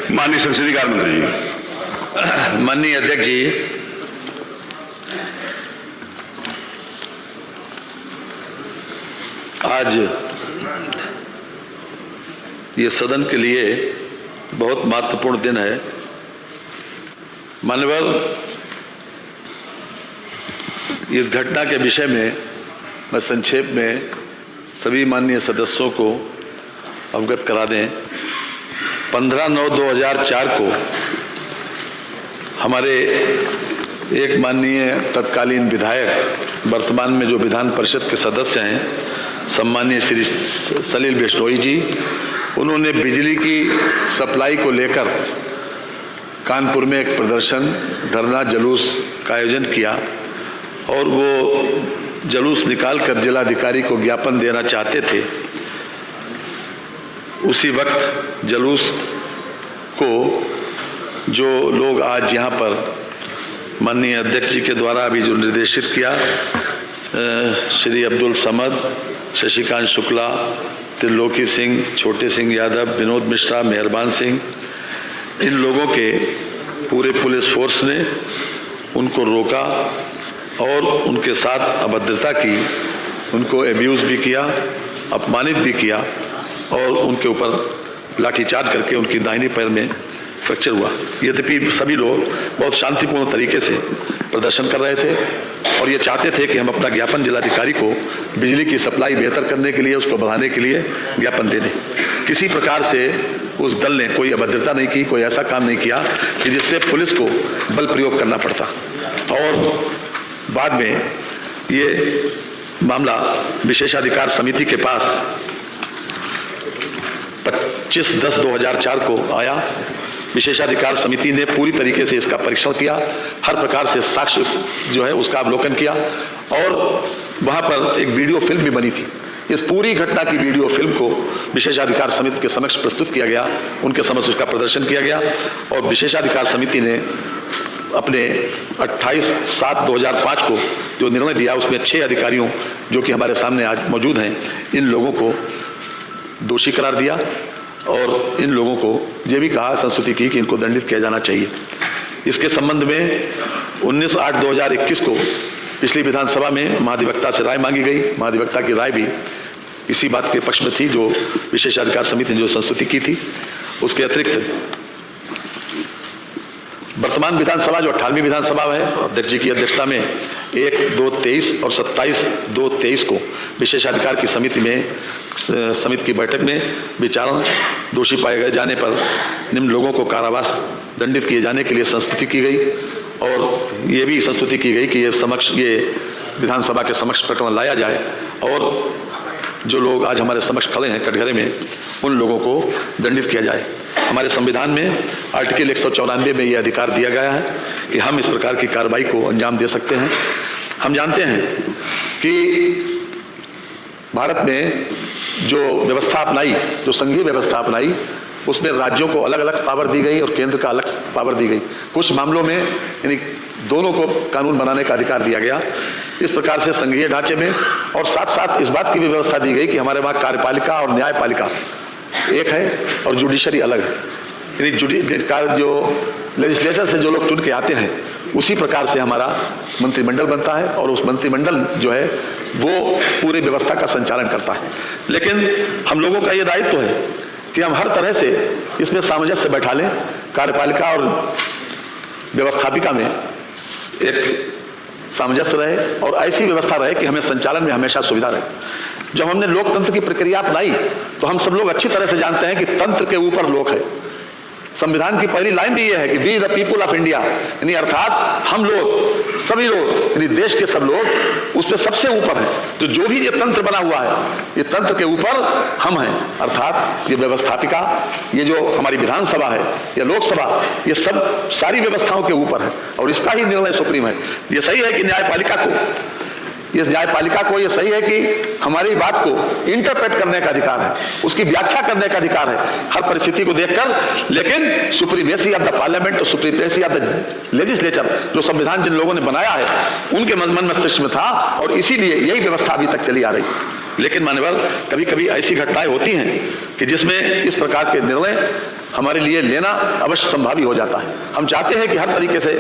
माननीय संसदीय कार्य मंत्री जी। माननीय अध्यक्ष जी, आज ये सदन के लिए बहुत महत्वपूर्ण दिन है। माननीय इस घटना के विषय में मैं संक्षेप में सभी माननीय सदस्यों को अवगत करा दें। 15/9/2004 को हमारे एक माननीय तत्कालीन विधायक, वर्तमान में जो विधान परिषद के सदस्य हैं, सम्मानीय श्री सलील बिश्नोई जी, उन्होंने बिजली की सप्लाई को लेकर कानपुर में एक प्रदर्शन, धरना, जुलूस का आयोजन किया और वो जुलूस निकालकर जिलाधिकारी को ज्ञापन देना चाहते थे। उसी वक्त जुलूस को जो लोग आज यहाँ पर माननीय अध्यक्ष जी के द्वारा अभी जो निर्देशित किया, श्री अब्दुल समद, शशिकांत शुक्ला, त्रिलोकी सिंह, छोटे सिंह यादव, विनोद मिश्रा, मेहरबान सिंह, इन लोगों के पूरे पुलिस फोर्स ने उनको रोका और उनके साथ अभद्रता की, उनको एब्यूज़ भी किया, अपमानित भी किया और उनके ऊपर लाठीचार्ज करके उनकी दाहिने पैर में फ्रैक्चर हुआ। यद्यपि सभी लोग बहुत शांतिपूर्ण तरीके से प्रदर्शन कर रहे थे और ये चाहते थे कि हम अपना ज्ञापन जिलाधिकारी को बिजली की सप्लाई बेहतर करने के लिए, उसको बढ़ाने के लिए ज्ञापन दे दें। किसी प्रकार से उस दल ने कोई अभद्रता नहीं की, कोई ऐसा काम नहीं किया कि जिससे पुलिस को बल प्रयोग करना पड़ता। और बाद में ये मामला विशेषाधिकार समिति के पास 25/10/2004 को आया। विशेषाधिकार समिति ने पूरी तरीके से इसका परीक्षण किया, हर प्रकार से साक्ष्य जो है उसका अवलोकन किया और वहाँ पर एक वीडियो फिल्म भी बनी थी। इस पूरी घटना की वीडियो फिल्म को विशेषाधिकार समिति के समक्ष प्रस्तुत किया गया, उनके समक्ष उसका प्रदर्शन किया गया और विशेषाधिकार समिति ने अपने 28/7/2005 को जो निर्णय दिया, उसमें 6 अधिकारियों जो कि हमारे सामने आज मौजूद हैं, इन लोगों को दोषी करार दिया और इन लोगों को ये भी कहा, संस्तुति की कि इनको दंडित किया जाना चाहिए। इसके संबंध में 19/8/2021 को पिछली विधानसभा में महाधिवक्ता से राय मांगी गई। महाधिवक्ता की राय भी इसी बात के पक्ष में थी जो विशेषाधिकार समिति ने जो संस्तुति की थी। उसके अतिरिक्त वर्तमान विधानसभा जो 18वीं विधानसभा है, अध्यक्ष जी की अध्यक्षता में 1/2/23 और 27/2/23 को विशेषाधिकार की समिति की बैठक में विचारण, दोषी पाए गए जाने पर निम्न लोगों को कारावास दंडित किए जाने के लिए संस्तुति की गई और ये भी संस्तुति की गई कि ये विधानसभा के समक्ष प्रकरण लाया जाए और जो लोग आज हमारे समक्ष खड़े हैं कटघरे में, उन लोगों को दंडित किया जाए। हमारे संविधान में आर्टिकल 194 में ये अधिकार दिया गया है कि हम इस प्रकार की कार्रवाई को अंजाम दे सकते हैं। हम जानते हैं कि भारत में जो व्यवस्था अपनाई, जो संघीय व्यवस्था अपनाई, उसमें राज्यों को अलग अलग पावर दी गई और केंद्र का अलग पावर दी गई। कुछ मामलों में यानी दोनों को कानून बनाने का अधिकार दिया गया। इस प्रकार से संघीय ढांचे में और साथ साथ इस बात की भी व्यवस्था दी गई कि हमारे वहाँ कार्यपालिका और न्यायपालिका एक है और जुडिशरी अलग है। यानी जो लेजिस्लेचर से जो लोग चुन के आते हैं, उसी प्रकार से हमारा मंत्रिमंडल बनता है और उस मंत्रिमंडल जो है वो पूरी व्यवस्था का संचालन करता है। लेकिन हम लोगों का ये दायित्व है कि हम हर तरह से इसमें सामंजस्य बैठा लें। कार्यपालिका और व्यवस्थापिका में एक सामंजस्य रहे और ऐसी व्यवस्था रहे कि हमें संचालन में हमेशा सुविधा रहे। जब हमने लोकतंत्र की प्रक्रिया अपनाई तो हम सब लोग अच्छी तरह से जानते हैं कि तंत्र के ऊपर लोक है। संविधान की पहली लाइन भी यह है कि we the people of India, यानी अर्थात हम लोग, सभी लोग, यानी देश के सब लोग उसमें सबसे ऊपर हैं। तो जो भी ये तंत्र बना हुआ है, ये तंत्र के ऊपर हम हैं, अर्थात ये व्यवस्थापिका, ये जो हमारी विधानसभा है या लोकसभा, ये सब सारी व्यवस्थाओं के ऊपर है और इसका ही निर्णय सुप्रीम है। ये सही है कि न्यायपालिका को ये सही है कि हमारी बात को इंटरप्रेट करने का अधिकार है, उसकी व्याख्या करने का अधिकार है हर परिस्थिति को देखकर। लेकिन सुप्रीमेसी ऑफ द पार्लियामेंट और सुप्रीमेसी ऑफ द लेजिस्लेचर, जो संविधान जिन लोगों ने बनाया है, उनके मन मस्तिष्क में था और इसीलिए यही व्यवस्था अभी तक चली आ रही है। लेकिन मान्यवर कभी कभी ऐसी घटनाएं होती हैं कि जिसमें इस प्रकार के निर्णय हमारे लिए लेना अवश्य संभावी हो जाता है। हम चाहते हैं कि हर तरीके से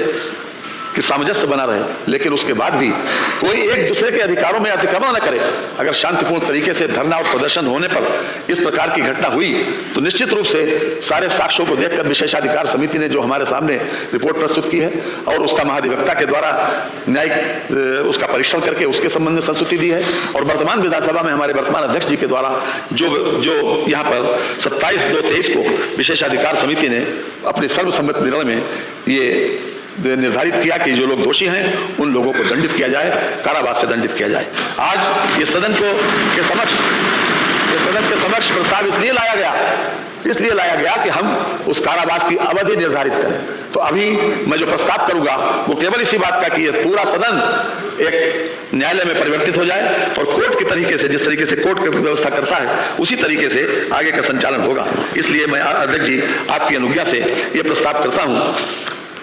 कि सामंजस्य बना रहे, लेकिन उसके बाद भी कोई एक दूसरे के अधिकारों में अतिक्रमण न करे। अगर शांतिपूर्ण तरीके से धरना और प्रदर्शन होने पर इस प्रकार की घटना हुई तो निश्चित रूप से सारे साक्ष्यों को देखकर विशेषाधिकार समिति ने जो हमारे सामने रिपोर्ट प्रस्तुत की है और उसका महाधिवक्ता के द्वारा न्यायिक उसका परीक्षण करके उसके संबंध में संस्तुति दी है, और वर्तमान विधानसभा में हमारे वर्तमान अध्यक्ष जी के द्वारा जो यहाँ पर 27/2/23 को विशेषाधिकार समिति ने अपने सर्वसम्मत निर्णय में ये निर्धारित किया कि जो लोग दोषी हैं उन लोगों को दंडित किया जाए, कारावास से दंडित किया जाए। आज ये सदन के समक्ष प्रस्ताव इसलिए लाया गया कि हम उस कारावास की अवधि निर्धारित करें। तो अभी मैं जो प्रस्ताव करूंगा वो केवल इसी बात का कि ये पूरा सदन एक न्यायालय में परिवर्तित हो जाए और कोर्ट की तरीके से, जिस तरीके से कोर्ट की व्यवस्था करता है उसी तरीके से आगे का संचालन होगा। इसलिए मैं अध्यक्ष जी आपकी अनुज्ञा से ये प्रस्ताव करता हूं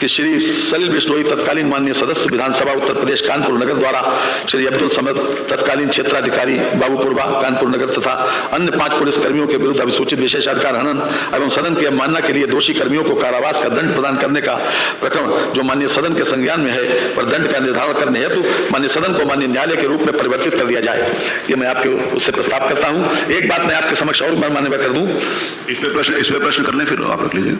कि श्री सलिल बिश्नोई तत्कालीन माननीय सदस्य विधानसभा उत्तर प्रदेश कानपुर नगर द्वारा श्री अब्दुल समद तत्कालीन क्षेत्राधिकारी बाबूपुरवा कानपुर नगर तथा अन्य 5 पुलिस कर्मियों के विरुद्ध अभिसूचित विशेषाधिकार हनन एवं सदन की अवमानना के लिए दोषी कर्मियों को कारावास का दंड प्रदान करने का प्रकरण जो माननीय सदन के संज्ञान में है पर दंड का निर्धारण करने हेतु माननीय सदन को माननीय न्यायालय के रूप में परिवर्तित कर दिया जाए। ये मैं आपके उससे प्रस्ताव करता हूँ। एक बात मैं आपके समक्ष और मान्यवर कर दूं, इस पे प्रश्न करने फिर आप रख लीजिए।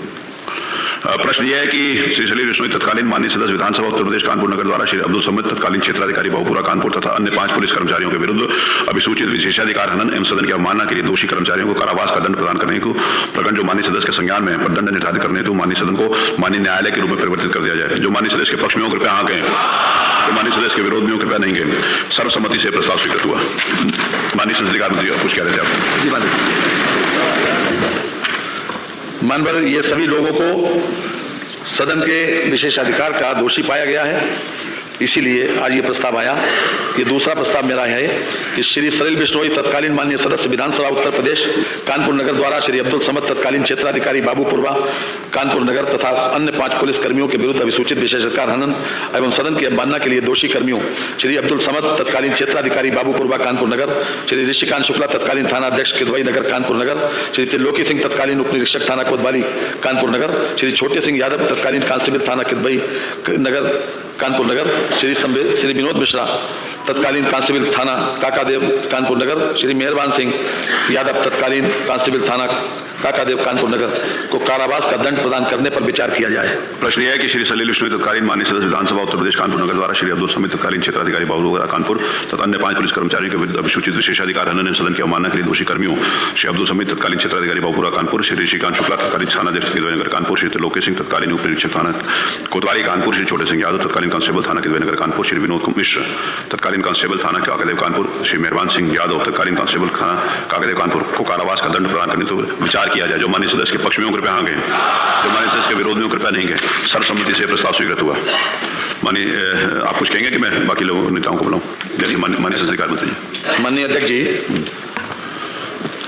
प्रश्न यह है कि श्री सलील बिश्नोई तत्कालीन माननीय सदस्य विधानसभा उत्तर प्रदेश कानपुर नगर द्वारा श्री अब्दुल समद तत्कालीन क्षेत्राधिकारी बाबूपुरा कानपुर तथा अन्य 5 पुलिस कर्मचारियों के विरुद्ध अभिसूचित विशेषाधिकार हनन एवं सदन की अवमानना के लिए दोषी कर्मचारियों को कारावास का दंड प्रदान करने को प्रकरण जो माननीय सदस्य के संज्ञान में पर दंड निर्धारित करने हेतु माननीय सदन को माननीय न्यायालय के रूप में परिवर्तित कर दिया जाए। जो माननीय सदस्य के पक्ष में हो कृपया हाँ कहें, तो माननीय सदस्य के विरोध में हो कृपया नहीं कहें। सर्वसम्मति से प्रस्ताव स्वीकृत हुआ। माननीय संसदीय मंत्री कुछ कह रहे थे आप? जी माननीय ये सभी लोगों को सदन के विशेषाधिकार का दोषी पाया गया है, इसीलिए आज ये प्रस्ताव आया। ये दूसरा प्रस्ताव मेरा है कि श्री सलिल बिश्नोई तत्कालीन माननीय सदस्य विधानसभा उत्तर प्रदेश कानपुर नगर द्वारा श्री अब्दुल समद तत्कालीन क्षेत्राधिकारी बाबूपुरवा कानपुर नगर तथा अन्य 5 पुलिस कर्मियों के विरुद्ध अभिसूचित विशेषाधिकार हनन एवं सदन की अवमानना के लिए दोषी कर्मियों श्री अब्दुल समद तत्कालीन क्षेत्राधिकारी बाबूपुरवा कानपुर नगर, श्री ऋषिकांत शुक्ला तत्कालीन थाना अध्यक्ष किदवई नगर कानपुर नगर, श्री त्रिलोकी सिंह तत्कालीन उप निरीक्षक थाना कोतवाली कानपुर नगर, श्री छोटे सिंह यादव तत्कालीन कांस्टेबल थाना किदवई नगर कानपुर नगर, श्री विनोद मिश्रा तत्कालीन कांस्टेबल थाना काकादेव कानपुर नगर, श्री मेहरबान सिंह यादव तत्कालीन कांस्टेबल थाना काकादेव कानपुर नगर को कारावास का दंड प्रदान करने पर विचार किया जाए। प्रश्न यह है कि श्री सलील बिश्नोई तत्कालीन माननीय सदस्य विधानसभा उत्तर प्रदेश कानपुर नगर द्वारा श्री अब्दुल समीद तत्कालीन क्षेत्राधिकारी बाबूपुरा कानपुर तथा अन्य 5 पुलिस कर्मचारियों के विरुद्ध अभिसूचित विशेषाधिकार हनन सदन की अवमानना के लिए दोषी कर्मियों श्री अब्दुल समीद तत्कालीन क्षेत्राधिकारी बाबूपुरा कानपुर, श्री ऋषिकांत शुक्ला तत्कालीन थाना अध्यक्ष किदवई नगर कानपुर, श्री त्रिलोकी सिंह तत्कालीन उप निरीक्षक थाना कोतवाली कानपुर, श्री छोटे सिंह यादव तत्कालीन कांस्टेबल थाना किदवई नगर कानपुर, श्री विनोद मिश्र तत्कालीन कांस्टेबल थाना काकादेव कानपुर, श्री मेहरबान सिंह यादव तत्कालीन कांस्टेबल थाना काकादेव कानपुर को कारावास का दंड प्रदान करने पर विचार किया जाए। जो माननीय सदस्य के पक्ष में कृपया हाँ गए, जो माननीय सदस्य के विरोध में कृपया नहीं गए। सर्वसम्मति से प्रस्ताव स्वीकृत हुआ। माननीय आप कुछ कहेंगे कि मैं बाकी लोगों नेताओं को बुलाऊं? देखिए माननीय संसदीय मंत्री। माननीय अध्यक्ष जी,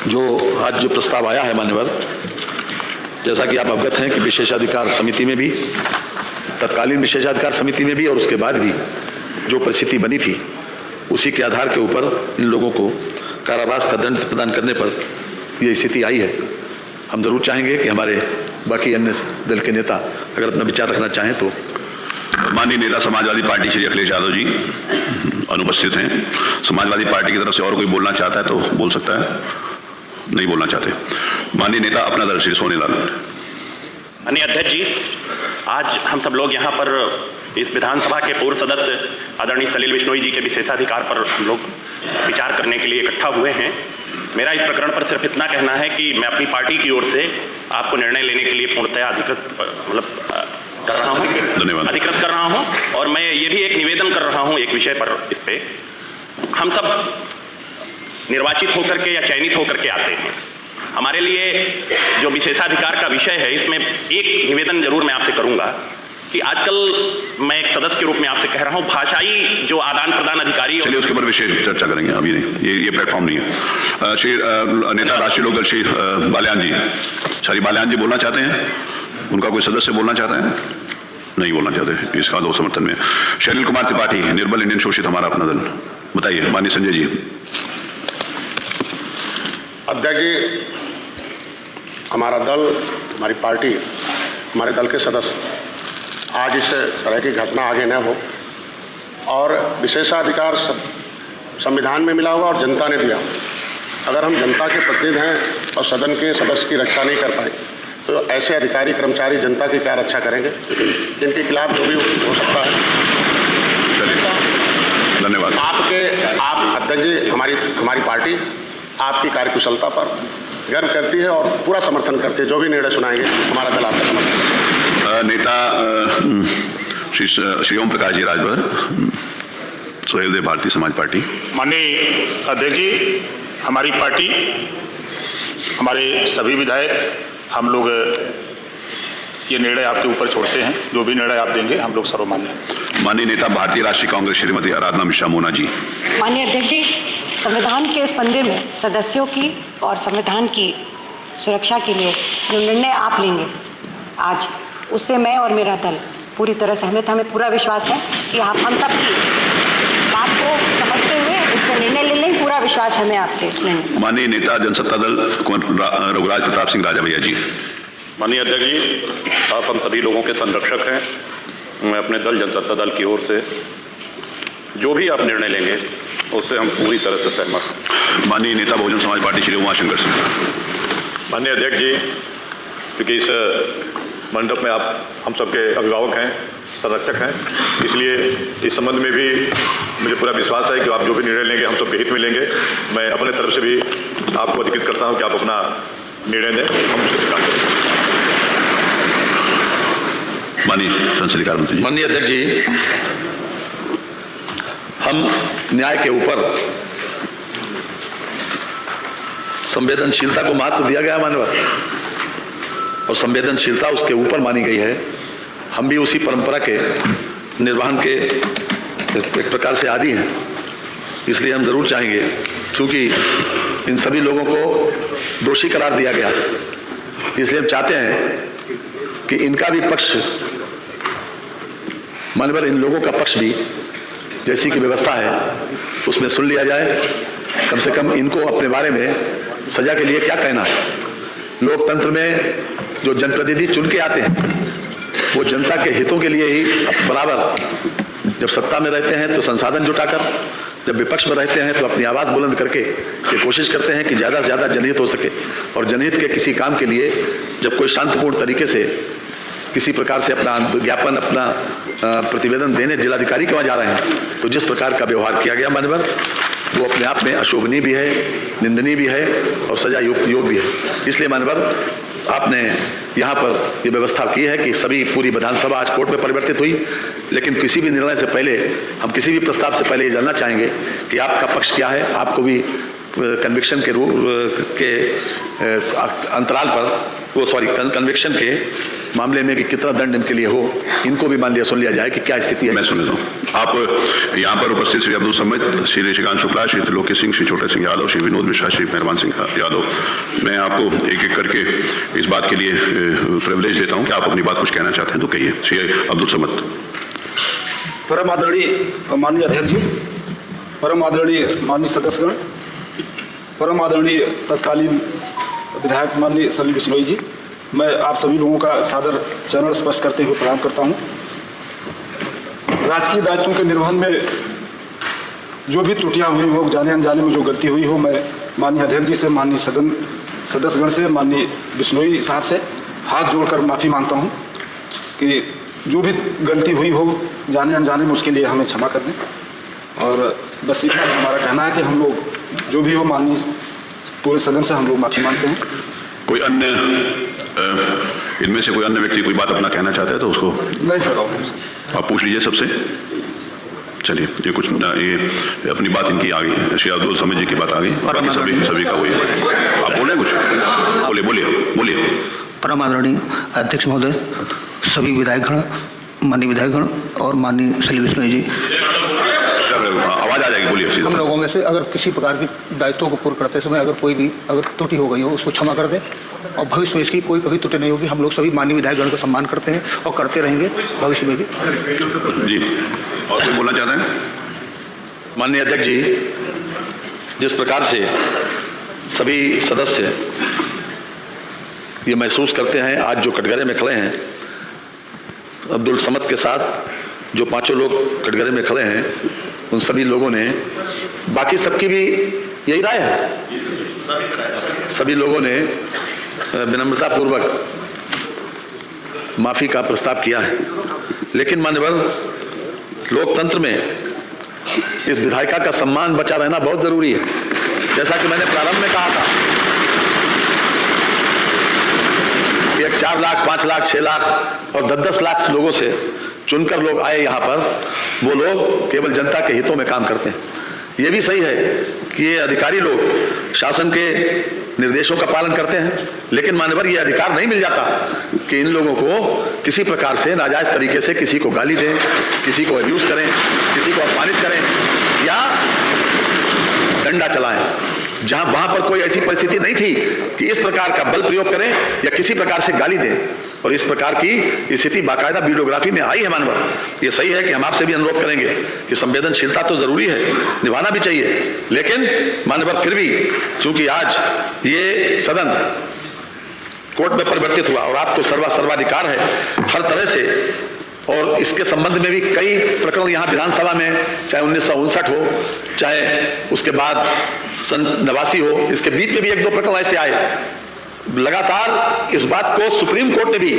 जो आज जो प्रस्ताव आया है मान्यवर, जैसा कि आप अवगत हैं कि विशेषाधिकार समिति में भी, तत्कालीन विशेषाधिकार समिति में भी और उसके बाद भी जो परिस्थिति बनी थी उसी के आधार के ऊपर इन लोगों को कारावास का दंड प्रदान करने पर ये स्थिति आई है। हम जरूर चाहेंगे कि हमारे बाकी अन्य दल के नेता अगर अपना विचार रखना चाहें तो। माननीय नेता समाजवादी पार्टी श्री अखिलेश यादव जी अनुपस्थित हैं। समाजवादी पार्टी की तरफ से और कोई बोलना चाहता है तो बोल सकता है, नहीं बोलना चाहते। माननीय नेता अपना दल श्री सोनेलाल। माननीय अध्यक्ष जी, आज हम सब लोग यहाँ पर इस विधानसभा के पूर्व सदस्य आदरणीय सलील बिश्नोई जी के विशेषाधिकार पर हम लोग विचार करने के लिए इकट्ठा हुए हैं। मेरा इस प्रकरण पर सिर्फ इतना कहना है कि मैं अपनी पार्टी की ओर से आपको निर्णय लेने के लिए पूर्णतः अधिकृत कर रहा हूँ, अधिकृत कर रहा हूँ। और मैं ये भी एक निवेदन कर रहा हूँ एक विषय पर, इस पे हम सब निर्वाचित होकर के या चयनित होकर के आते हैं। हमारे लिए जो विशेषाधिकार का विषय है, इसमें एक निवेदन जरूर मैं आपसे करूंगा कि आजकल मैं एक सदस्य के रूप में आपसे कह रहा हूं, भाषाई जो आदान प्रदान अधिकारी, चलिए उसके ऊपर विशेष चर्चा करेंगे, अभी नहीं, ये प्लेटफॉर्म नहीं है। श्री नेता राष्ट्रीय लोकदल श्री बाल्यान जी, श्री बाल्यान जी बोलना चाहते हैं? उनका कोई सदस्य बोलना चाहता है? नहीं बोलना चाहते, इसका दो समर्थन में। शैलील कुमार त्रिपाठी, निर्बल इंडियन शोषित हमारा अपना दल, बताइए। माननीय संजय जी। अध्यक्ष जी, हमारा दल, हमारी पार्टी, हमारे दल के सदस्य आज इस तरह की घटना आगे न हो और विशेषाधिकार संविधान में मिला हुआ और जनता ने दिया। अगर हम जनता के प्रतिनिधि हैं और सदन के सदस्य की रक्षा नहीं कर पाए तो ऐसे अधिकारी कर्मचारी जनता की क्या रक्षा करेंगे, जिनके खिलाफ जो भी हो सकता है। चलिए, धन्यवाद। आप अध्यक्ष जी, हमारी पार्टी आपकी कार्यकुशलता पर गर्व करती है और पूरा समर्थन करती है। जो भी निर्णय सुनाएंगे हमारा दल आपका समर्थन करेगा। नेता श्री ओम प्रकाश जी राजभर, सोहेलदेव भारतीय समाज पार्टी। माननीय अध्यक्ष जी, हमारी पार्टी, हमारे सभी विधायक, हम लोग ये निर्णय आपके ऊपर छोड़ते हैं। जो भी निर्णय आप देंगे हम लोग सर्वमान्य हैं। माननीय नेता भारतीय राष्ट्रीय कांग्रेस श्रीमती आराधना मिश्रा मोना जी। माननीय अध्यक्ष जी, संविधान के इस पंदे में सदस्यों की और संविधान की सुरक्षा के लिए जो निर्णय आप लेंगे आज, उससे मैं और मेरा दल पूरी तरह सहमत है। हमें पूरा विश्वास है कि आप हम सब की बात को समझते हुए इस पर निर्णय ले लेंगे। पूरा विश्वास है हमें आपके निर्णय। माननीय नेता जनसत्ता दल रघुराज प्रताप सिंह राजा भैया जी। माननीय अध्यक्ष जी, आप हम सभी लोगों के संरक्षक हैं। मैं अपने दल जनसत्ता दल की ओर से जो भी आप निर्णय लेंगे उससे हम पूरी तरह से सहमत हैं। माननीय नेता बहुजन समाज पार्टी श्री उमाशंकर सिंह। माननीय अध्यक्ष जी, क्योंकि इस मंडप में आप हम सबके अभिभावक हैं, संरक्षक हैं, इसलिए इस संबंध में भी मुझे पूरा विश्वास है कि आप जो भी निर्णय लेंगे हम सबके हित में लेंगे। मैं अपने तरफ से भी आपको अधिकृत करता हूं कि आप अपना निर्णय दें, हम उसको स्वीकार करेंगे। माननीय संसदीय कार्य मंत्री जी। माननीय अध्यक्ष जी, हम न्याय के ऊपर संवेदनशीलता को महत्व दिया गया मानव, और संवेदनशीलता उसके ऊपर मानी गई है। हम भी उसी परंपरा के निर्वहन के एक प्रकार से आदी हैं। इसलिए हम जरूर चाहेंगे, क्योंकि इन सभी लोगों को दोषी करार दिया गया, इसलिए हम चाहते हैं कि इनका भी पक्ष, मानवर इन लोगों का पक्ष भी जैसी की व्यवस्था है उसमें सुन लिया जाए। कम से कम इनको अपने बारे में सजा के लिए क्या कहना है। लोकतंत्र में जो जनप्रतिनिधि चुन के आते हैं वो जनता के हितों के लिए ही बराबर, जब सत्ता में रहते हैं तो संसाधन जुटाकर, जब विपक्ष में रहते हैं तो अपनी आवाज़ बुलंद करके ये कोशिश करते हैं कि ज़्यादा से ज़्यादा जनहित हो सके। और जनहित के किसी काम के लिए जब कोई शांतिपूर्ण तरीके से किसी प्रकार से अपना विज्ञापन, अपना प्रतिवेदन देने जिलाधिकारी के वहाँ जा रहे हैं, तो जिस प्रकार का व्यवहार किया गया मानवर, वो अपने आप में अशोभनीय भी है, निंदनीय भी है और सजा योग भी है। इसलिए मानवर आपने यहाँ पर ये व्यवस्था की है कि सभी पूरी विधानसभा आज कोर्ट में परिवर्तित हुई, लेकिन किसी भी निर्णय से पहले, हम किसी भी प्रस्ताव से पहले ये जानना चाहेंगे कि आपका पक्ष क्या है। आपको भी कन्विक्शन के रूप के अंतराल पर, वो सॉरी कन्विक्शन के मामले में कि कितना दंड इनके लिए हो, इनको भी मान लिया, सुन लिया जाए कि क्या स्थिति है। मैं सुन लेता हूँ। आप यहाँ पर उपस्थित श्री अब्दुल समित, श्री ऋषिकांत शुक्ला, श्री त्रिलोकी सिंह, श्री छोटे सिंह यादव, श्री विनोद मिश्रा, श्री मेहरबान सिंह यादव, मैं आपको एक एक करके इस बात के लिए प्रिविलेज देता हूँ कि आप अपनी बात कुछ कहना चाहते हैं तो कहिए। श्री अब्दुल समित। परम आदरणीय माननीय अध्यक्ष जी, परम आदरणीय माननीय सदस्यगण, परम आदरणीय तत्कालीन विधायक माननीय सलील बिश्नोई जी, मैं आप सभी लोगों का सादर चरण स्पर्श करते हुए प्रणाम करता हूं। राजकीय दायित्वों के निर्वहन में जो भी त्रुटियां हुई हो, जाने अनजाने में जो गलती हुई हो, मैं माननीय अध्यक्ष जी से, माननीय सदन सदस्यगण से, माननीय बिश्नोई साहब से हाथ जोड़कर माफ़ी मांगता हूं कि जो भी गलती हुई हो जाने अनजाने में, उसके लिए हमें क्षमा कर दें। और बस इतना हमारा कहना है कि हम लोग जो भी हो, माननीय पूरे सदन से हम लोग माफ़ी मांगते हैं। कोई अन्य इनमें से कोई अन्य व्यक्ति कोई बात अपना कहना चाहता है तो उसको नहीं सर, आप पूछ लीजिए सबसे। चलिए, ये कुछ ये अपनी बात इनकी आ गई, श्री अब्दुल समित जी की बात आ गई, बाकी सभी का वही है। आप बोले कुछ, बोलिए। परम आदरणीय अध्यक्ष महोदय, सभी विधायकगण, माननीय विधायकगण और माननीय सलील बिश्नोई जी, आवाज आ जाएगी, बोलिए। हम लोगों में से अगर किसी प्रकार की दायित्वों को पूर्ण करते समय अगर कोई भी अगर त्रुटि हो गई हो उसको क्षमा कर दें, और भविष्य में इसकी कोई कभी त्रुटि नहीं होगी। हम लोग सभी माननीय विधायकगण का सम्मान करते हैं और करते रहेंगे भविष्य में भी। जी, और कोई बोलना चाहते हैं? माननीय अध्यक्ष जी, जिस प्रकार से सभी सदस्य ये महसूस करते हैं, आज जो कटघरे में खड़े हैं, अब्दुल समद के साथ जो पांचों लोग कटघरे में खड़े हैं, उन सभी लोगों ने, बाकी सबकी भी यही राय है, सभी लोगों ने विनम्रतापूर्वक माफ़ी का प्रस्ताव किया है। लेकिन मान्यवर, लोकतंत्र में इस विधायिका का सम्मान बचा रहना बहुत ज़रूरी है। जैसा कि मैंने प्रारंभ में कहा था, एक 4 लाख, 5 लाख, 6 लाख और 10-10 लाख लोगों से चुनकर लोग आए यहाँ पर, वो लोग केवल जनता के हितों में काम करते हैं। ये भी सही है कि ये अधिकारी लोग शासन के निर्देशों का पालन करते हैं, लेकिन मान्यवर ये अधिकार नहीं मिल जाता कि इन लोगों को किसी प्रकार से नाजायज तरीके से किसी को गाली दें, किसी को अब्यूज करें, किसी को अपमानित करें या डंडा चलाएं। जहां वहां पर कोई ऐसी परिस्थिति नहीं थी कि इस प्रकार का बल प्रयोग करें या किसी प्रकार से गाली दें, और इस प्रकार की स्थिति बाकायदा वीडियोग्राफी में आई है मानवर। ये सही है कि हम आपसे भी अनुरोध करेंगे कि संवेदनशीलता तो जरूरी है, निभाना भी चाहिए, लेकिन मानवर फिर भी चूंकि आज ये सदन कोर्ट में परिवर्तित हुआ और आपको सर्वाधिकार है हर तरह से, और इसके संबंध में भी कई प्रकरण यहाँ विधानसभा में, चाहे 1959 हो, चाहे उसके बाद सन 89 हो, इसके बीच में भी 1-2 प्रकरण ऐसे आए। लगातार इस बात को सुप्रीम कोर्ट ने भी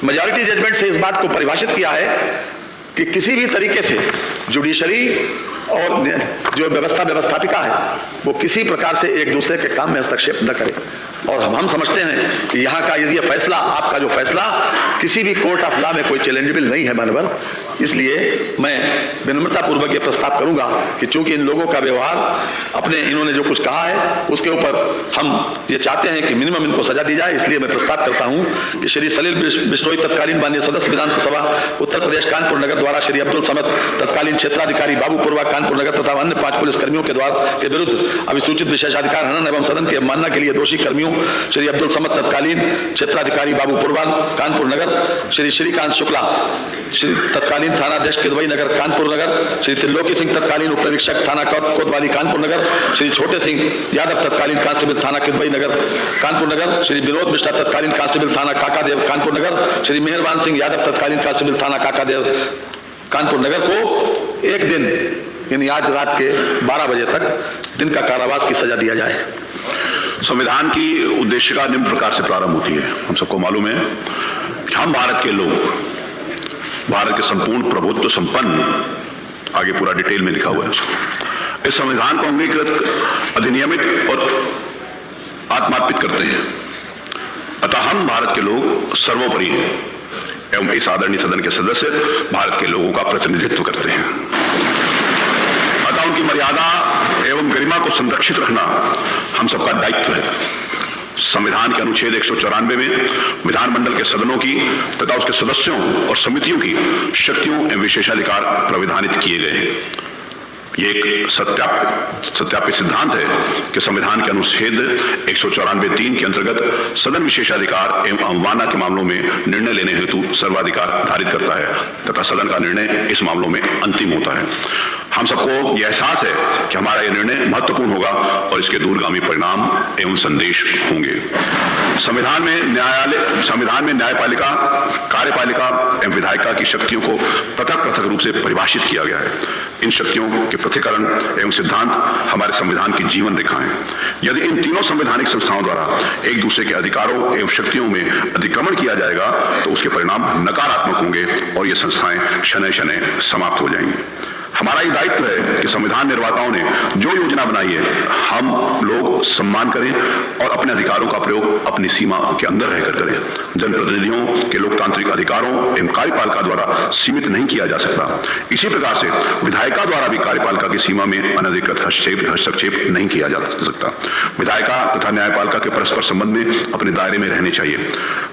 मेजॉरिटी जजमेंट से इस बात को परिभाषित किया है कि किसी भी तरीके से जुडिशरी और जो व्यवस्थापिका है वो किसी प्रकार से एक दूसरे के काम में हस्तक्षेप न करे। और हम समझते हैं कि यहाँ का ये फैसला, आपका जो फैसला किसी भी कोर्ट ऑफ लॉ में कोई चैलेंजेबल नहीं है मानवर। इसलिए मैं विनम्रतापूर्वक ये प्रस्ताव करूंगा कि चूंकि इन लोगों का व्यवहार, अपने इन्होंने जो कुछ कहा है उसके ऊपर हम ये चाहते हैं कि मिनिमम इनको सजा दी जाए, इसलिए मैं प्रस्ताव करता हूं कि श्री सलील बिश्नोई तत्कालीन माननीय सदस्य विधानसभा उत्तर प्रदेश कानपुर नगर द्वारा श्री अब्दुल समद तत्कालीन क्षेत्राधिकारी बाबूपुरवा कानपुर नगर तथा अन्य 5 पुलिसकर्मियों के विरुद्ध अभिसूचित विशेषाधिकार हनन एवं सदन की अवमानना के लिए दोषी कर्मियों श्री अब्दुल समद तत्कालीन क्षेत्राधिकारी बाबूपुरवा कानपुर नगर, श्री श्रीकांत शुक्ला श्री तत्कालीन थानाध्यक्ष किदवई नगर कानपुर नगर, श्री त्रिलोकी सिंह तत्कालीन उप निरीक्षक थाना कोतवाली कानपुर नगर, श्री छोटे सिंह यादव तत्कालीन कांस्टेबल थाना किदवई नगर कानपुर नगर, श्री विनोद मिश्रा तत्कालीन कांस्टेबल थाना काकादेव कानपुर नगर, श्री मेहरबान सिंह यादव तत्कालीन कांस्टेबल थाना काकादेव कानपुर नगर को 1 दिन यानी आज रात के 12 बजे तक दिन का कारावास की सजा दिया जाए। संविधान की उद्देशिका निम्न प्रकार से प्रारंभ होती है। हम सबको मालूम है कि हम भारत के लोग, भारत के संपूर्ण प्रभुत्व संपन्न, आगे पूरा डिटेल में लिखा हुआ है उसको, इस संविधान को अंगीकृत, अधिनियमित और आत्मार्पित करते हैं। अतः हम भारत के लोग सर्वोपरि हैं एवं इस आदरणीय सदन के सदस्य भारत के लोगों का प्रतिनिधित्व करते हैं। अतः उनकी मर्यादा एवं गरिमा को संरक्षित रखना हम सबका दायित्व है। संविधान के अनुच्छेद 194 में विधानमंडल के सदनों की तथा उसके सदस्यों और समितियों की शक्तियों एवं विशेषाधिकार प्राविधानित किए गए हैं। ये एक सत्यापित सिद्धांत है कि संविधान के अनुच्छेद 194(3) के अंतर्गत सदन विशेषाधिकार एवं अवमानना के मामलों में निर्णय लेने हेतु सर्वाधिकार धारित करता है तथा सदन का निर्णय इस मामलों में अंतिम होता है। हम सबको यह एहसास है कि हमारा यह निर्णय महत्वपूर्ण होगा और इसके दूरगामी परिणाम एवं संदेश होंगे। संविधान में न्यायपालिका, कार्यपालिका एवं विधायिका की शक्तियों को पृथक रूप से परिभाषित किया गया है। इन शक्तियों के पृथक्करण एवं सिद्धांत हमारे संविधान की जीवन रेखा है। यदि इन तीनों संवैधानिक संस्थाओं द्वारा एक दूसरे के अधिकारों एवं शक्तियों में अतिक्रमण किया जाएगा तो उसके परिणाम नकारात्मक होंगे और ये संस्थाएं शनैः समाप्त हो जाएंगी। हमारा ये दायित्व है कि संविधान निर्माताओं ने जो योजना बनाई है हम लोग सम्मान करें और अपने अधिकारों का प्रयोग अपनी सीमा के अंदर रहकर करें। जनप्रतिनिधियों के लोकतांत्रिक अधिकारों एवं कार्यपालिका द्वारा सीमित नहीं किया जा सकता। इसी प्रकार से विधायिका द्वारा भी कार्यपालिका की सीमा में अनधिकृत हस्तक्षेप नहीं किया जा सकता। विधायिका तथा न्यायपालिका के परस्पर संबंध में अपने दायरे में रहने चाहिए।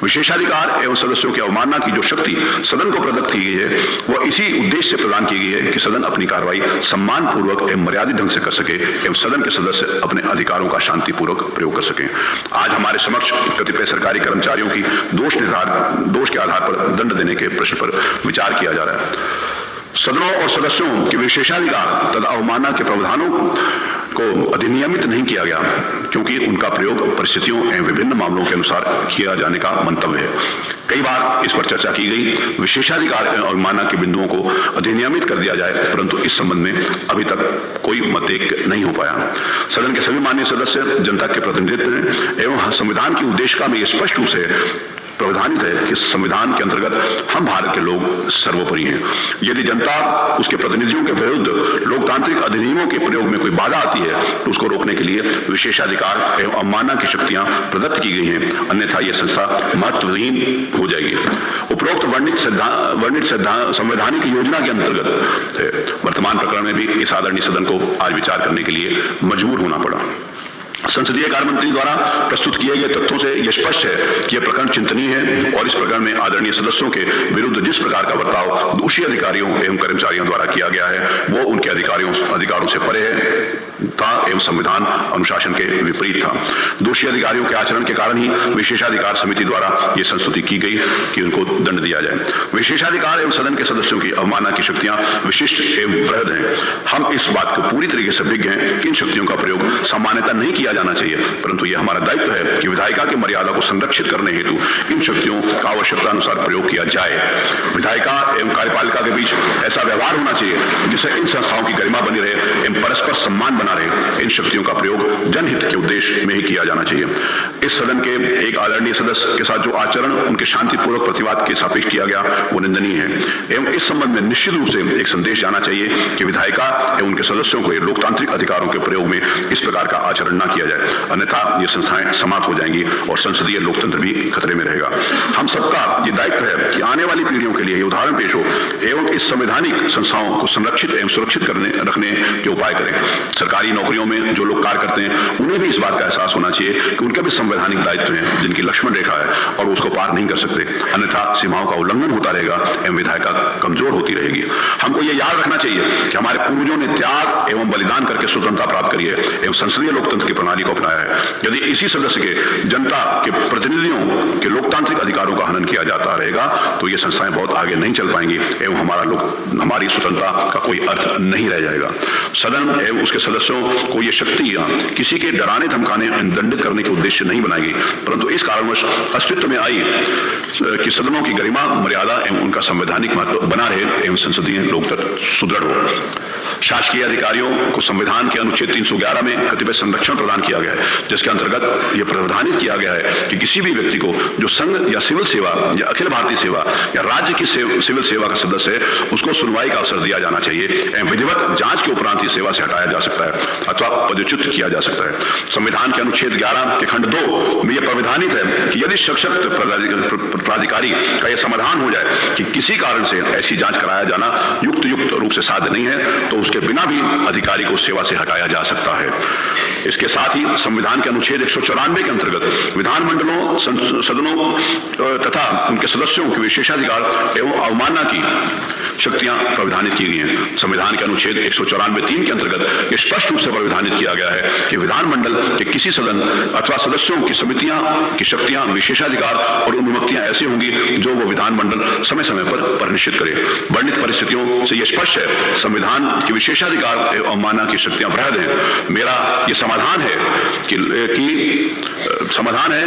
विशेषाधिकार एवं सदस्यों की अवमानना की जो शक्ति सदन को प्रदत्त की गई है वह इसी उद्देश्य से प्रदान की गई है कि सदन अपनी कार्रवाई सम्मान पूर्वक एवं मर्यादित ढंग से कर सके एवं सदन के सदस्य अपने अधिकारों का शांतिपूर्वक प्रयोग कर सकें। आज हमारे समक्ष कतिपय सरकारी कर्मचारियों की दोष के आधार पर दंड देने के प्रश्न पर विचार किया जा रहा है। सदनों और सदस्यों के विशेषाधिकार तथा अवमानना के प्रावधानों को अधिनियमित नहीं किया गया क्योंकि उनका प्रयोग परिस्थितियों एवं विभिन्न मामलों के अनुसार किया जाने का मंतव्य है। कई बार इस पर चर्चा की गई। विशेषाधिकार एवं अवमानना के बिंदुओं को अधिनियमित कर दिया जाए, परंतु इस संबंध में अभी तक कोई मत एक नहीं हो पाया। सदन के सभी माननीय सदस्य जनता के प्रतिनिधित्व एवं संविधान की उद्देशिका में स्पष्ट रूप से प्रावधानित है कि संविधान के अंतर्गत हम भारत के लोग सर्वोपरि हैं। यदि जनता उसके प्रतिनिधियों के विरुद्ध लोकतांत्रिक अधिनियमों के प्रयोग में कोई बाधा आती है तो उसको रोकने के लिए विशेषाधिकार एवं अवमानना की शक्तियां प्रदत्त की गई हैं, अन्यथा यह संस्था महत्वहीन हो जाएगी। उपरोक्त वर्णित संवैधानिक योजना के अंतर्गत वर्तमान प्रकरण में भी इस आदरणीय सदन को आज विचार करने के लिए मजबूर होना पड़ा। संसदीय कार्य मंत्री द्वारा प्रस्तुत किए गए तथ्यों से यह स्पष्ट है कि यह प्रकरण चिंतनीय है और इस प्रकरण में आदरणीय सदस्यों के विरुद्ध जिस प्रकार का बर्ताव दोषी अधिकारियों एवं कर्मचारियों द्वारा किया गया है वो उनके अधिकारों से परे था एवं संविधान अनुशासन के विपरीत था। दोषी अधिकारियों के आचरण के कारण ही विशेषाधिकार समिति द्वारा यह संस्तुति की गई कि उनको दंड दिया जाए। विशेषाधिकार एवं सदन के सदस्यों की अवमानना की शक्तियां विशिष्ट एवं वृहद हैं। हम इस बात को पूरी तरीके से विज्ञ हैं कि इन शक्तियों का प्रयोग सामान्यतः नहीं किया जाना चाहिए, परंतु यह हमारा दायित्व है कि विधायिका की मर्यादा को संरक्षित करने हेतु इन शक्तियों का आवश्यकता अनुसार प्रयोग किया जाए। विधायिका एवं कार्यपालिका के बीच ऐसा व्यवहार होना चाहिए जिससे इन संस्थाओं की गरिमा बनी रहे एवं परस्पर सम्मान बना रहे। इन शक्तियों का प्रयोग जनहित के उद्देश्य में ही किया जाना चाहिए। इस सदन के एक आदरणीय सदस्य के साथ जो आचरण उनके शांतिपूर्वक प्रतिवाद के सापेक्ष किया गया वो निंदनीय है एवं इस संबंध में निश्चित रूप से एक संदेश जाना चाहिए कि विधायिका एवं उनके सदस्यों को लोकतांत्रिक अधिकारों के प्रयोग में इस प्रकार का आचरण न किया जाए, अन्यथा ये संस्थाएं समाप्त हो जाएंगी और संसदीय लोकतंत्र भी खतरे में रहेगा। हम सबका ये दायित्व है कि आने वाली पीढ़ियों के लिए ये उदाहरण पेश हो एवं इस संवैधानिक संस्थाओं को संरक्षित एवं सुरक्षित रखने के उपाय करें। सरकारी नौकरियों में जो लोग कार्य करते हैं उन्हें भी इस बात का एहसास होना चाहिए कि उनका भी संवैधानिक दायित्व है जिनकी लक्ष्मण रेखा है और उसको पार नहीं कर सकते, अन्यथा सीमाओं का उल्लंघन होता रहेगा एवं विधायिका कमजोर होती रहेगी। हमको ये याद रखना चाहिए कि हमारे पूर्वजों ने त्याग एवं बलिदान करके स्वतंत्रता प्राप्त करी है एवं संसदीय लोकतंत्र की प्रणाली को अपनाया है। यदि इसी सदस्य के जनता के प्रतिनिधियों के लोकतांत्रिक अधिकारों का हनन किया जाता रहेगा तो ये संस्थाएं बहुत आगे नहीं चल पाएंगी एवं हमारी स्वतंत्रता का कोई अर्थ नहीं रह जाएगा। सदन एवं उसके सदस्यों को ये शक्तियां किसी के डराने धमकाने दंडित करने के उद्देश्य नहीं बनाएगी, परंतु इस कारणवश अस्तित्व में आई कि सदनों की गरिमा मर्यादा एवं उनका संवैधानिक महत्व बना रहे एवं संसदीय लोकतंत्र सुदृढ़ हो। शासकीय अधिकारियों को संविधान के अनुच्छेद 311 में कतिपय संरक्षण प्रदान किया गया है, जिसके अंतर्गत यह प्रावधानित किया गया है कि किसी भी व्यक्ति को जो संघ या सिविल सेवा या अखिल भारतीय सेवा या राज्य की सिविल सेवा का सदस्य है उसको सुनवाई का अवसर दिया जाना चाहिए एवं विधिवत जांच के उपरांत ही सेवा से हटाया जा सकता है अथवा पदच्युत किया जा सकता है। संविधान के अनुच्छेद 11 के खंड 2 में यह प्रावधानित है कि यदि सशक्त प्राधिकारी का यह समाधान हो जाए कि किसी कारण से ऐसी जांच कराया जाना युक्त रूप से साध्य नहीं है तो उसके बिना भी अधिकारी को सेवा से हटाया जा सकता है। इसके साथ ही संविधान के अनुच्छेद 194 के अंतर्गत विधानमंडलों सदनों तथा उनके सदस्यों के विशेषाधिकार एवं अवमानना की शक्तियां प्रावधानित की गई हैं। संविधान के अनुच्छेद 194(3) के अंतर्गत यह स्पष्ट रूप से प्रावधानित किया गया है कि विधानमंडल के किसी सदन अथवा सदस्यों की समितियां की शक्तियां विशेषाधिकार और अनुमतियां ऐसी होंगी जो वो विधानमंडल समय समय पर निश्चित करे। वर्णित परिस्थितियों से यह स्पष्ट है संविधान के विशेषाधिकार एवं अवमानना की शक्तियां वृहद हैं। मेरा यह समाधान है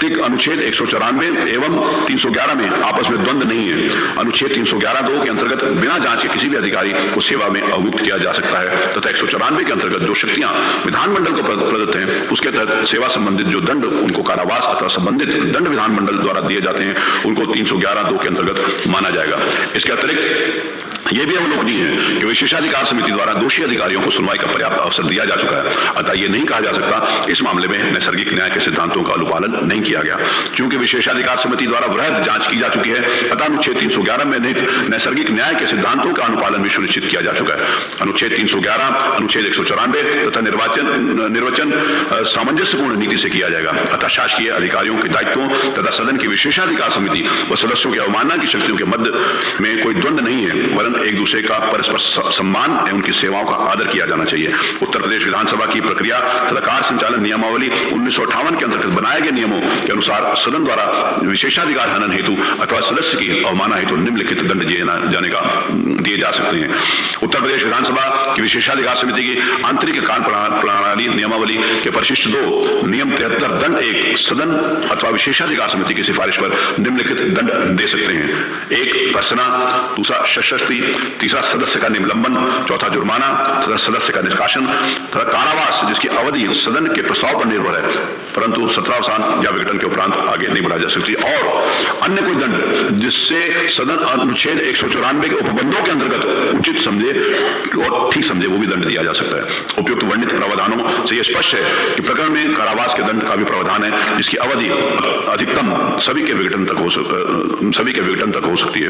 कि अनुच्छेद 194 एवं 311 में आपस में द्वंद्व नहीं है। अनुच्छेद 311(2) के अंतर्गत बिना जांच के किसी भी अधिकारी को सेवा में अवयुक्त किया जा सकता है तथा 194 के अंतर्गत जो शक्तियां विधानमंडल को प्रदत्त हैं उसके तहत सेवा संबंधित जो दंड उनको कारावास अथवा संबंधित दंड विधानमंडल द्वारा दिए जाते हैं उनको 311(2) के अंतर्गत माना जाएगा। इसके अतिरिक्त यह भी अवलोकनीय है कि विशेषाधिकार समिति द्वारा दोषी अधिकारियों को सुनवाई का पर्याप्त अवसर दिया जा चुका है, अतः यह नहीं कहा जा सकता इस मामले में नैसर्गिक न्याय के सिद्धांतों का अनुपालन नहीं किया गया। क्योंकि विशेषाधिकार समिति द्वारा वृहद जांच की जा चुकी है अतः अनुच्छेद 311 में निहित नैसर्गिक न्याय के सिद्धांतों का अनुपालन भी सुनिश्चित किया जा चुका है। अनुच्छेद 311, अनुच्छेद 194 तथा निर्वचन सामंजस्यपूर्ण नीति से किया जाएगा। अतः शासकीय अधिकारियों के दायित्वों तथा सदन की विशेषाधिकार समिति व सदस्यों की अवमानना की शक्तियों के मध्य में कोई द्वंद्व नहीं है, वरन एक दूसरे का परस्पर सम्मान एवं उनकी सेवाओं का आदर किया जाना चाहिए। उत्तर प्रदेश विधानसभा की प्रक्रिया तथा कार्य संचालन नियमावली 1958 के अंतर्गत बनाए गए नियमों के अनुसार सदन द्वारा विशेषाधिकार हनन हेतु अथवा सदस्य की अवमानना हेतु निम्नलिखित दंड दिए जा सकते हैं। उत्तर प्रदेश विधानसभा की विशेषाधिकार समिति की आंतरिक कार्य प्रणाली नियमावली के परिशिष्ट 2 नियम 73 दंड 1 सदन अथवा विशेषाधिकार समिति की सिफारिश पर निम्नलिखित दंड दे सकते हैं। 1 भर्त्सना, दूसरा शस्त्री, तीसरा सदस्य का निलंबन, चौथा जुर्माना तथा सदस्य का निष्कासन तथा कारावास जिसकी अवधि सदन के प्रस्ताव पर निर्भर है परंतु सत्रावसान या विघटन के उपरांत आगे नहीं बढ़ाई जा सकती। और अन्य कोई दंड जिससे सदन अनुच्छेद 194 के उपबंधों के अंतर्गत उचित समझे और ठीक समझे वो भी दंड दिया जा सकता है। उपयुक्त वर्णित प्रावधानों से यह स्पष्ट है कि प्रकरण में कारावास के दंड का भी प्रावधान है जिसकी अवधि अधिकतम सभी के विघटन तक हो सकती है।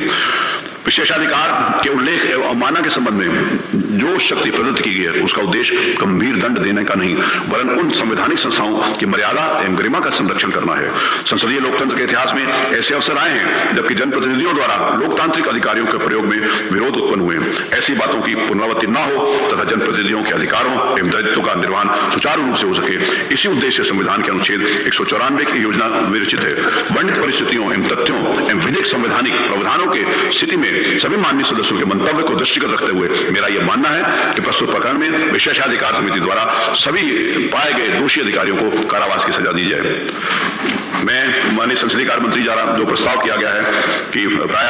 विशेषाधिकार के उल्लेख एवं अवमानना के संबंध में जो शक्ति प्रदत्त की गई है उसका उद्देश्य गंभीर दंड देने का नहीं वरन उन संवैधानिक संस्थाओं की मर्यादा एवं गरिमा का संरक्षण करना है। संसदीय लोकतंत्र के इतिहास में ऐसे अवसर आए हैं जबकि जनप्रतिनिधियों द्वारा लोकतांत्रिक अधिकारियों के प्रयोग में विरोध उत्पन्न हुए। ऐसी बातों की पुनरावृत्ति न हो तथा जनप्रतिनिधियों के अधिकारों एवं दायित्वों का निर्वहन सुचारू रूप से हो सके, इसी उद्देश्य से संविधान के अनुच्छेद 194 की योजना विरचित है। वर्णित परिस्थितियों एवं तथ्यों एवं विधिक संवैधानिक प्रावधानों के स्थिति में सभी माननीय सदस्यों के मंतव्य को दृष्टिगत रखते हुए मेरा यह मानना है कि प्रस्तुत प्रकरण में विशेषाधिकार समिति द्वारा सभी पाए गए दोषी अधिकारियों को कारावास की सजा दी जाए। मैं माननीय संसदीय कार्य मंत्री द्वारा जो प्रस्ताव किया गया है कि प्राय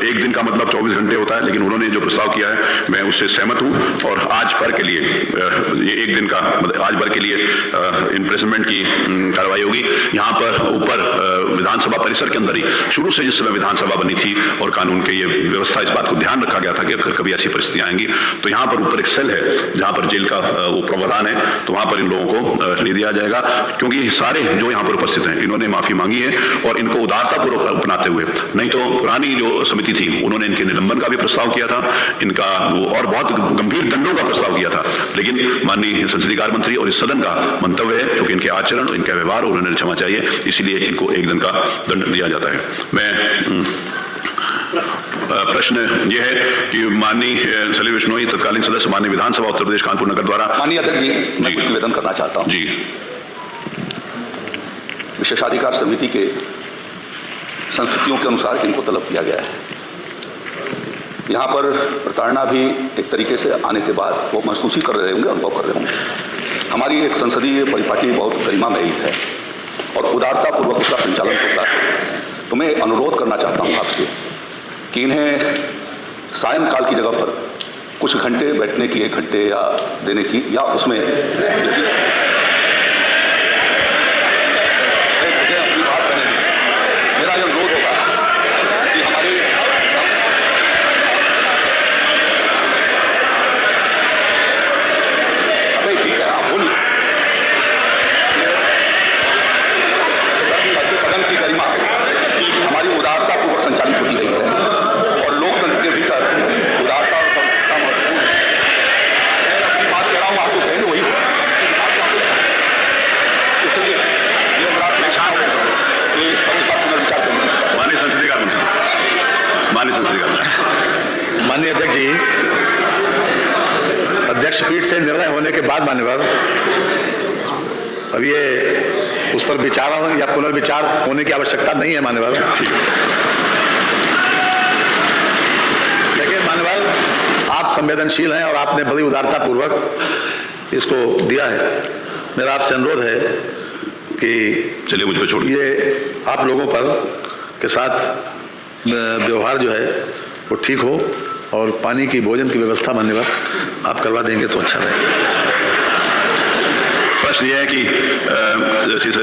एक दिन का मतलब 24 घंटे होता है, लेकिन उन्होंने जो प्रस्ताव किया है मैं उससे सहमत हूं और आज भर के लिए ये एक दिन का आज भर के लिए इम्प्रिजनमेंट की कार्रवाई होगी। यहाँ पर ऊपर विधानसभा परिसर के अंदर ही शुरू से जिस समय विधानसभा बनी थी और कानून के ये व्यवस्था इस बात को ध्यान रखा गया था कि अगर कभी ऐसी परिस्थितियां आएंगी तो यहाँ पर ऊपर एक सेल है जहाँ पर जेल का वो प्रावधान है तो वहाँ पर इन लोगों को ले दिया जाएगा, क्योंकि सारे जो यहाँ पर उपस्थित हैं इन्होंने माफी मांगी है और इनको उदारतापूर्वक अपनाते हुए, नहीं तो पुरानी जो समिति थी उन्होंने इनके निलंबन का भी प्रस्ताव किया था, इनका और बहुत गंभीर दंडों का प्रस्ताव किया था, लेकिन माननीय संसदीय कार्य मंत्री और इस सदन का मंतव्य है क्योंकि इनके आचरण इनका व्यवहार और उन्हें क्षमा चाहिए, इसलिए इनको एक दिन का दंड दिया जाता है। मैं प्रश्न यह है कि माननीय सलील बिश्नोई तत्कालीन सदस्य माननीय विधानसभा उत्तर प्रदेश कानपुर नगर द्वारा। माननीय अध्यक्ष जी, मैं कुछ निवेदन करना चाहता हूं। जी, विशेषाधिकार समिति के संस्थितियों के अनुसार इनको तलब किया गया है। यहाँ पर प्रताड़ना भी एक तरीके से आने के बाद वो महसूस ही कर रहे होंगे, अनुभव कर रहे होंगे। हमारी एक संसदीय परिपाटी बहुत गरिमामयी है और उदारतापूर्वक उसका संचालन होता है। तो मैं अनुरोध करना चाहता हूँ आपसे कि इन्हें सायंकाल की जगह पर कुछ घंटे बैठने की, 1 घंटे या देने की, या उसमें अपनी बात करें। मेरा यह अनुरोध होगा कि हमारे अरे ठीक है, आप बोलिए। सदन की गरिमा हमारी उदारतापूर्वक संचालित होती रही है और लोकतंत्र के भीतर उदारता और समता महत्वपूर्ण है। मैं अपनी बात कह रहा हूँ, आपको कहेंगे वही इसलिए ये मेरा पहचान है कि इस पर इसका पुनर्विचार करेंगे। माननीय संसदीय कार्य मंत्री, माननीय अध्यक्ष जी, अध्यक्ष पीठ से निर्णय होने के बाद मान्यवर अब ये उस पर विचार या पुनर्विचार होने की आवश्यकता नहीं है मान्यवर। लेकिन मान्यवर आप संवेदनशील हैं और आपने बड़ी उदारतापूर्वक इसको दिया है। मेरा आपसे अनुरोध है कि चलिए मुझ पर छोड़िए। ये आप लोगों पर के साथ व्यवहार जो है वो ठीक हो और पानी की, भोजन की व्यवस्था मान्यवर आप करवा देंगे तो अच्छा रहेगा। प्रश्न यह है कि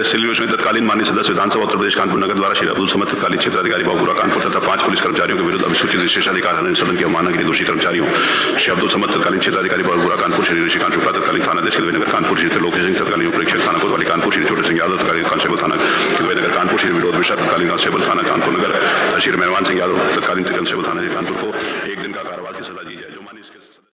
सलील बिश्नोई तत्कालीन माननीय सदस्य विधानसभा उत्तर प्रदेश कानपुर नगर द्वारा श्री अब्दुल समद तत्कालीन क्षेत्राधिकारी बाबूपुरा कानपुर तथा 5 पुलिस कर्मचारियों के विरुद्ध अभिसूचित विशेषाधिकार हनन सदन की अवमानना के लिए दोषी कर्मचारियों श्री अब्दुल समद तत्कालीन क्षेत्राधिकारी बाबूपुरा कानपुर, श्री ऋषिकांत शुक्ला तत्कालीन थाना अध्यक्ष नगर कानपुर, श्री त्रिलोक सिंह तत्कालीन उपरीक्षक थाना कोतवाली कानपुर, श्री छोटे सिंह यादव तत्कालीन कांस्टेबल थाना नगर कानपुर, श्री विनोद मिश्रा तत्कालीन कांस्टेबल थाना कानपुर नगर, श्री मेहरबान सिंह यादव तत्कालीन कांस्टेबल थाना कानपुर को 1 दिन का कारावास की सजा दी जाए।